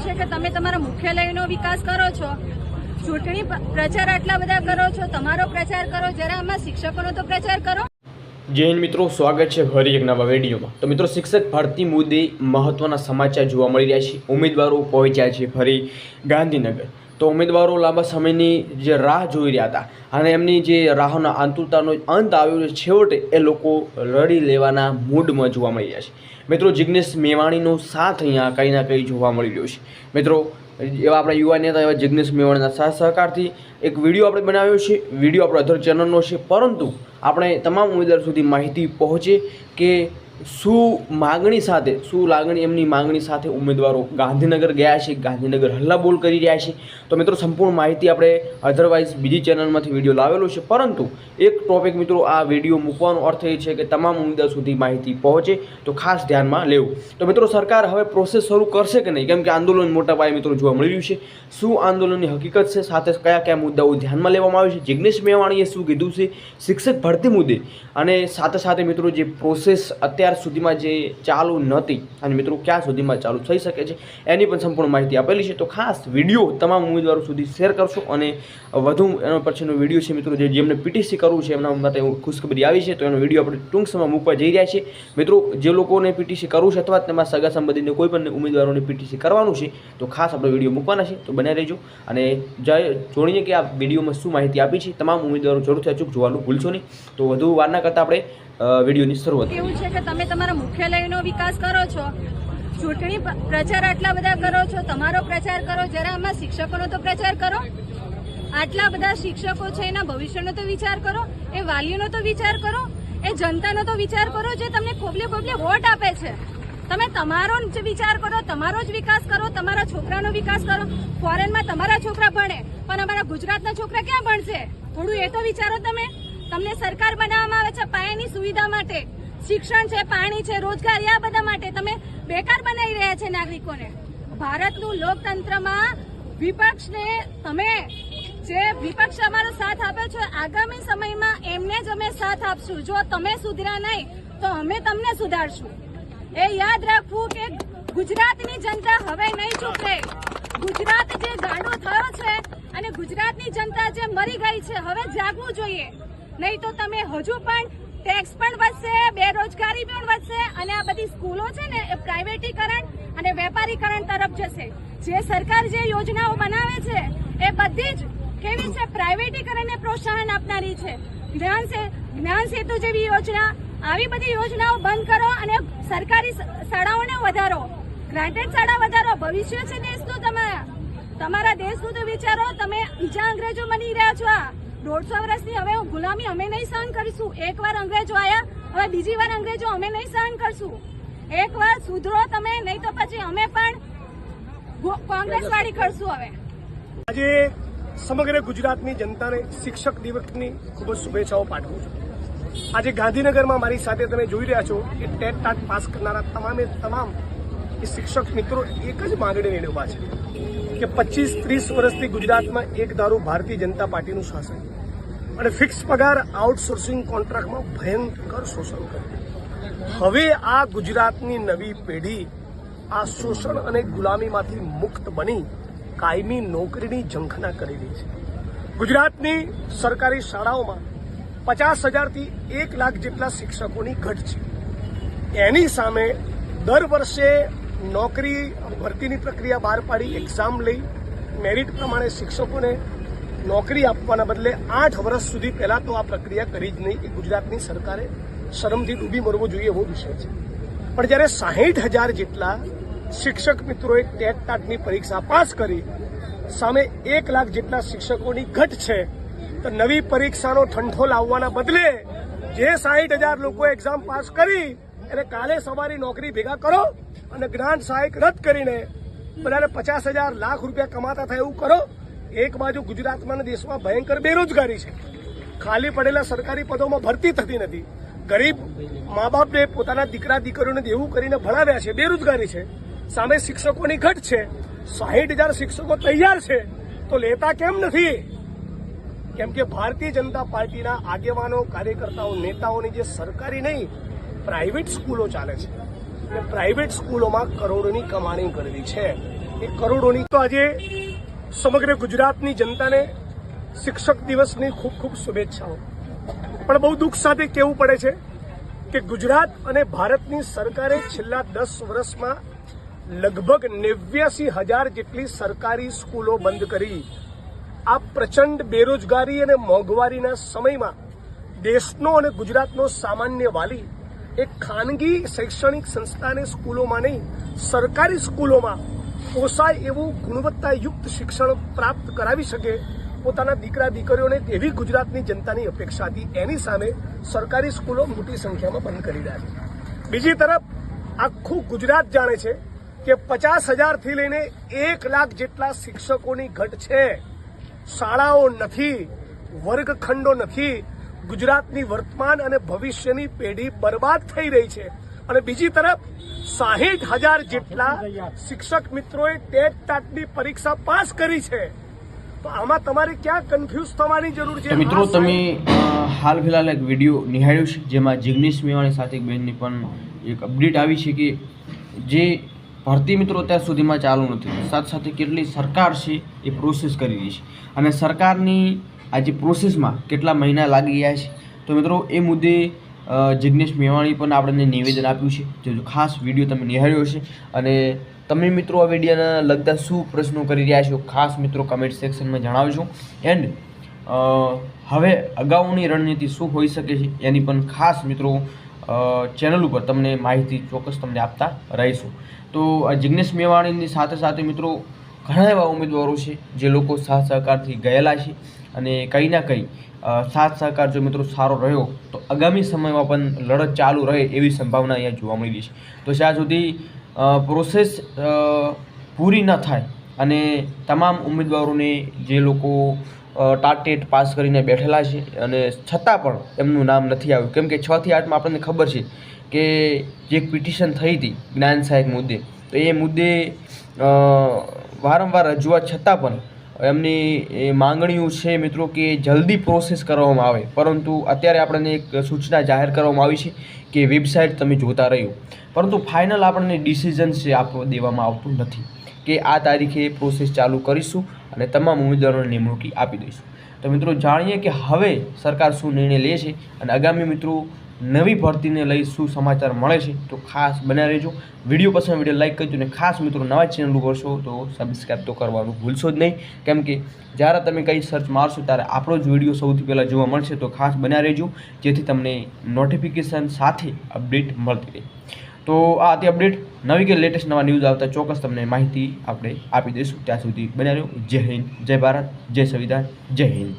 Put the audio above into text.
છે કે તમે તમારા મુખ્યાલયનો વિકાસ કરો છો, ચૂંટણી પ્રચાર આટલા બધા કરો છો, તમારો પ્રચાર કરો, જરા આમાં શિક્ષકોનો તો પ્રચાર કરો. જય હિન્દ મિત્રો, સ્વાગત છે ફરી એક નવા વિડીયોમાં. તો મિત્રો, શિક્ષક ભરતી મુદ્દે મહત્વના સમાચાર જોવા મળી રહ્યા છે. ઉમેદવારો પહોંચ્યા છે ફરી ગાંધીનગર. તો ઉમેદવારો લાંબા સમયની જે રાહ જોઈ રહ્યા હતા અને એમની જે રાહના આતુરતાનો અંત આવ્યો છે, છેવટે એ લોકો લડી લેવાના મૂડમાં જોવા મળી રહ્યા છે. મિત્રો, જિગ્નેશ મેવાણીનો સાથ અહીંયા કંઈ ના કંઈ જોવા મળી રહ્યો છે. મિત્રો, એવા આપણા યુવા નેતા એવા જિગ્નેશ મેવાણીના સાથ સહકારથી એક વિડીયો આપણે બનાવ્યો છે. વિડીયો આપણો અધર ચેનલનો છે, પરંતુ આપણે તમામ ઉમેદવાર સુધી માહિતી પહોંચે કે શું માગણી સાથે, શું લાગણી, એમની માગણી સાથે ઉમેદવારો ગાંધીનગર ગયા છે, ગાંધીનગર હલ્લાબોલ કરી રહ્યા છે. તો મિત્રો, સંપૂર્ણ માહિતી આપણે અધરવાઇઝ બીજી ચેનલમાંથી વિડીયો લાવેલો છે, પરંતુ એક ટોપિક મિત્રો, આ વિડીયો મૂકવાનો અર્થ એ છે કે તમામ ઉમેદવાર સુધી માહિતી પહોંચે, તો ખાસ ધ્યાનમાં લેવું. તો મિત્રો, સરકાર હવે પ્રોસેસ શરૂ કરશે કે નહીં, કેમ કે આંદોલન મોટા પાયે મિત્રો જોવા મળી રહ્યું છે. શું આંદોલનની હકીકત છે, સાથે કયા કયા મુદ્દાઓ ધ્યાનમાં લેવામાં આવે છે, જિગ્નેશ મેવાણીએ શું કીધું છે શિક્ષક ભરતી મુદ્દે, અને સાથે સાથે મિત્રો જે પ્રોસેસ અત્યાર સુધીમાં જે ચાલુ નહોતી અને મિત્રો ક્યાં સુધીમાં ચાલુ થઈ શકે છે, એની પણ સંપૂર્ણ માહિતી આપેલી છે. તો ખાસ વિડીયો તમામ ઉમેદવારો સુધી શેર કરશો, અને વધુ એનો પછીનો વિડીયો છે મિત્રો, જેમને પીટીસી કરવું છે એમના માટે ખુશખબરી આવી છે, તો એનો વિડીયો આપણે ટૂંક સમયમાં મૂકવા જઈ રહ્યા છીએ. મિત્રો, જે લોકોને પીટીસી કરવું છે અથવા તેમાં સગા સંબંધીને કોઈ પણ ઉમેદવારોને પીટીસી કરવાનું છે, તો ખાસ આપણે વિડીયો મૂકવાના છે, તો બને રહેજો અને જોડીએ કે આ વિડીયોમાં શું માહિતી આપી છે. તમામ ઉમેદવારો જરૂરથી અચૂક જોવાનું ભૂલશો નહીં. તો વધુ વાર ના કરતાં આપણે વિડીયોની શરૂઆત. એવું છે કે તમે તમારા મુખ્યાલયનો વિકાસ કરો છો, ચૂંટણી પ્રચાર આટલા બધા કરો છો, તમારો પ્રચાર કરો, જરા આમાં શિક્ષકોનો તો પ્રચાર કરો. આટલા બધા શિક્ષકો છે, એના ભવિષ્યનો તો વિચાર કરો, એ વાલીઓનો તો વિચાર કરો, એ જનતાનો તો વિચાર કરો જે તમને ખોબલે ખોબલે વોટ આપે છે. તમે તમારો જ વિચાર કરો, તમારો જ વિકાસ કરો, તમારા છોકરાનો વિકાસ કરો. ફોરેનમાં તમારા છોકરા ભણે, પણ અમારા ગુજરાતના છોકરા ક્યાં ભણશે? થોડું એ તો વિચારો તમે. તમને સરકાર બનાવવામાં આવે છે પાયાની સુવિધા માટે, શિક્ષણ છે, પાણી છે, રોજગારી, આ બધા માટે. તમે બેકાર બનાવી રહ્યા છે નાગરિકોને. ભારતનું લોકતંત્રમાં વિપક્ષને તમે જે વિપક્ષ અમારો સાથ આપ્યો છે, આગામી સમયમાં એમને જ અમે સાથ આપશું. જો તમે સુધર્યા નહીં તો અમે તમને સુધારશું. એ યાદ રાખવું કે ગુજરાતની જનતા હવે નહીં ચૂકે. ગુજરાત જે ગાંડો થયો છે અને ગુજરાતની જનતા જે મરી ગઈ છે, હવે જાગવું જોઈએ. નહીં તો તમે હજુ પણ ટેક્સ પણ વધશે, બેરોજગારી પણ વધશે, અને આ બધી સ્કૂલો છે ને એ પ્રાઇવેટીકરણ અને વેપારીકરણ તરફ જશે. જે સરકાર જે યોજનાઓ બનાવે છે એ બધી જ કેવી છે, પ્રાઇવેટીકરણને પ્રોત્સાહન આપનારી છે. જ્ઞાન સેતુ જેવી યોજના, આવી બધી યોજનાઓ બંધ કરો અને સરકારી શાળાઓને વધારો, ગ્રાન્ટેડ શાળા વધારો. ભવિષ્ય છે દેશનું, તમારા દેશનું તો વિચારો. તમે બીજા અંગ્રેજો બની રહ્યા છો. 150 વર્ષની હવે ગુલામી અમે નહીં સહન કરીશું. એકવાર અંગ્રેજો આવ્યા, હવે બીજી વાર અંગ્રેજો અમે નહીં સહન કરશું. એકવાર સુધરો તમે, નહીં તો પછી અમે પણ કોંગ્રેસ વાળી કરશું. હવે આજે સમગ્ર ગુજરાતની જનતાને શિક્ષક દિવસની ખૂબ જ શુભેચ્છાઓ પાઠવું છું. આજે ગાંધીનગરમાં મારી સાથે તમે જોઈ રહ્યા છો કે ટેટ ટાટ પાસ કરનારા તમામ શિક્ષક મિત્રો એક જ માંગણી લઈને ઉભા છે કે 25-30 વર્ષથી ગુજરાતમાં એક ધારું ભારતીય જનતા પાર્ટીનું શાસન અને ફિક્સ પગાર, આઉટસોર્સિંગ કોન્ટ્રાક્ટમાં ભયંકર શોષણ કર્યું. હવે આ ગુજરાતની નવી પેઢી આ શોષણ અને ગુલામીમાંથી મુક્ત બની કાયમી નોકરીની ઝંખના કરી રહી છે. ગુજરાતની સરકારી શાળાઓમાં 50,000થી 1 લાખ જેટલા શિક્ષકોની ઘટ છે. એની સામે દર વર્ષે નોકરી ભરતીની પ્રક્રિયા બહાર પાડી, એક્ઝામ લઈ, મેરિટ પ્રમાણે શિક્ષકોને નોકરી આપવાના બદલે 8 વર્ષ સુધી પહેલા તો આ પ્રક્રિયા કરી જ નહીં. એ ગુજરાતની સરકારે શરમથી ડૂબી મરવો જોઈએ એવો વિષય છે. પણ જ્યારે 60,000 જેટલા શિક્ષક મિત્રોએ ટેટ ટાટની પરીક્ષા પાસ કરી, સામે 1 લાખ જેટલા શિક્ષકોની ઘટ છે, તો નવી પરીક્ષાનો ઠંઠો લાવવાના બદલે જે 60,000 લોકોએ એક્ઝામ પાસ કરી એને કાલે સવારે નોકરી ભેગા કરો અને ગ્રાન્ટ સહાયક રદ કરીને બધાને 50,000 લાખ રૂપિયા કમાતા થાય એવું કરો. એક બાજુ ગુજરાતમાં દેશમાં ભયંકર બેરોજગારી છે, ખાલી પડેલા સરકારી પદોમાં ભરતી થતી નથી, ગરીબ મા બાપને પોતાના દીકરા દીકરીઓને દેવું કરીને ભણાવ્યા છે, બેરોજગારી છે, સામે શિક્ષકોની ઘટ છે. 60,000 શિક્ષકો તૈયાર છે તો લેતા કેમ નથી? કેમ કે ભારતીય જનતા પાર્ટીના આગેવાનો, કાર્યકર્તાઓ, નેતાઓની જે સરકારી નહીં પ્રાઇવેટ સ્કૂલો ચાલે છે, પ્રાઇવેટ સ્કૂલોમાં કરોડોની કમાણી કરવી છે. એ કરોડોની. તો આજે સમગ્ર ગુજરાતની જનતાને શિક્ષક દિવસની ખૂબ ખૂબ શુભેચ્છાઓ. પણ બહુ દુઃખ સાથે કહેવું પડે છે કે ગુજરાત અને ભારતની સરકારે છેલ્લા 10 વર્ષમાં લગભગ 89,000 જેટલી સરકારી સ્કૂલો બંધ કરી. આ પ્રચંડ બેરોજગારી અને મોંઘવારીના સમયમાં દેશનો અને ગુજરાતનો સામાન્ય વાલી એક ખાનગી શૈક્ષણિક સંસ્થાને સ્કૂલોમાં નહીં, સરકારી સ્કૂલોમાં પોસાય એવું ગુણવત્તાયુક્ત શિક્ષણ પ્રાપ્ત કરાવી શકે પોતાના દીકરા દીકરીઓને, એવી ગુજરાતની જનતાની અપેક્ષા હતી. એની સામે સરકારી સ્કૂલો મોટી સંખ્યામાં બંધ કરી રહ્યા છે. બીજી તરફ આખું ગુજરાત જાણે છે કે 50,000થી લઈને 1 લાખ જેટલા શિક્ષકોની ઘટ છે. શાળાઓ નથી, વર્ગખંડો નથી. ગુજરાતની વર્તમાન અને ભવિષ્યની પેઢી બરબાદ થઈ રહી છે. અને બીજી તરફ 60,000 જેટલા શિક્ષક મિત્રોએ ટેટ ટાટની પરીક્ષા પાસ કરી છે. તો આમાં તમારે ક્યાં કન્ફ્યુઝ થવાની જરૂર છે? તો મિત્રો, તમે હાલ ફિલહાલ એક વિડીયો નિહાળ્યો છે જેમાં જિગ્નેશ મેવાણી સાથે એક બહેનની પણ એક અપડેટ આવી છે કે જે ભરતી મિત્રો અત્યાર સુધીમાં ચાલુ નથી, સાથે સાથે કેટલી સરકાર છે એ પ્રોસેસ કરી રહી છે અને સરકારની આ જે પ્રોસેસમાં કેટલા મહિના લાગી ગયા છે. તો મિત્રો, એ મુદ્દે જિગ્નેશ મેવાણી પણ આપણને નિવેદન આપ્યું છે, જે ખાસ વિડીયો તમે નિહાળ્યો છે. અને તમે મિત્રો આ વિડીયોના લગતા શું પ્રશ્નો કરી રહ્યા છો ખાસ મિત્રો કમેન્ટ સેક્શનમાં જણાવજો. એન્ડ હવે અગાઉની રણનીતિ શું હોઈ શકે છે એની પણ ખાસ મિત્રો ચેનલ ઉપર તમને માહિતી ચોક્કસ તમને આપતા રહીશું. તો આ જિગ્નેશ મેવાણીની સાથે સાથે મિત્રો ઘણા એવા ઉમેદવારો છે જે લોકો સાથ સહકારથી ગયેલા છે અને કંઈ ના કંઈ સાથ સહકાર જો મિત્રો સારો રહ્યો તો આગામી સમયમાં પણ લડત ચાલુ રહે એવી સંભાવના અહીંયા જોવા મળી છે. તો જ્યાં સુધી પ્રોસેસ પૂરી ન થાય અને તમામ ઉમેદવારોને જે લોકો ટાટેટ પાસ કરીને બેઠેલા છે અને છતાં પણ એમનું નામ નથી આવ્યું, કેમ કે 6 થી 8માં આપણને ખબર છે કે જે એક પિટિશન થઈ હતી જ્ઞાન સહાયક મુદ્દે, તો એ મુદ્દે વારંવાર રજૂઆત છતાં પણ એમની માંગણીઓ છે મિત્રો કે જલ્દી પ્રોસેસ કરવામાં આવે. પરંતુ અત્યારે આપણને એક સૂચના જાહેર કરવામાં આવી છે કે વેબસાઇટ તમે જોતા રહ્યો, પરંતુ ફાઇનલ આપણને ડિસિઝન છે આપવા દેવામાં આવતું નથી કે આ તારીખે પ્રોસેસ ચાલુ કરીશું અને તમામ ઉમેદવારોને નિમણૂકી આપી દઈશું. તો મિત્રો જાણીએ કે હવે સરકાર શું નિર્ણય લે છે અને આગામી મિત્રો નવી ભરતીને લઈ શું સમાચાર મળે છે. તો ખાસ બન્યા રહેજો. વિડીયો પસંદ વિડીયો લાઈક કરજો અને ખાસ મિત્રો નવા ચેનલ ઉપર છો તો સબસ્ક્રાઈબ તો કરવાનું ભૂલશો જ નહીં, કેમ કે જ્યારે તમે કંઈ સર્ચ મારશો ત્યારે આપણો જ વિડીયો સૌથી પહેલાં જોવા મળશે. તો ખાસ બન્યા રહેજો જેથી તમને નોટિફિકેશન સાથે અપડેટ મળતી રહે. તો આ હતી અપડેટ. નવી કે લેટેસ્ટ નવા ન્યૂઝ આવતા ચોક્કસ તમને માહિતી આપણે આપી દઈશું. ત્યાં સુધી બન્યા રહ્યો. જય હિન્દ, જય ભારત, જય સંવિધાન, જય હિન્દ.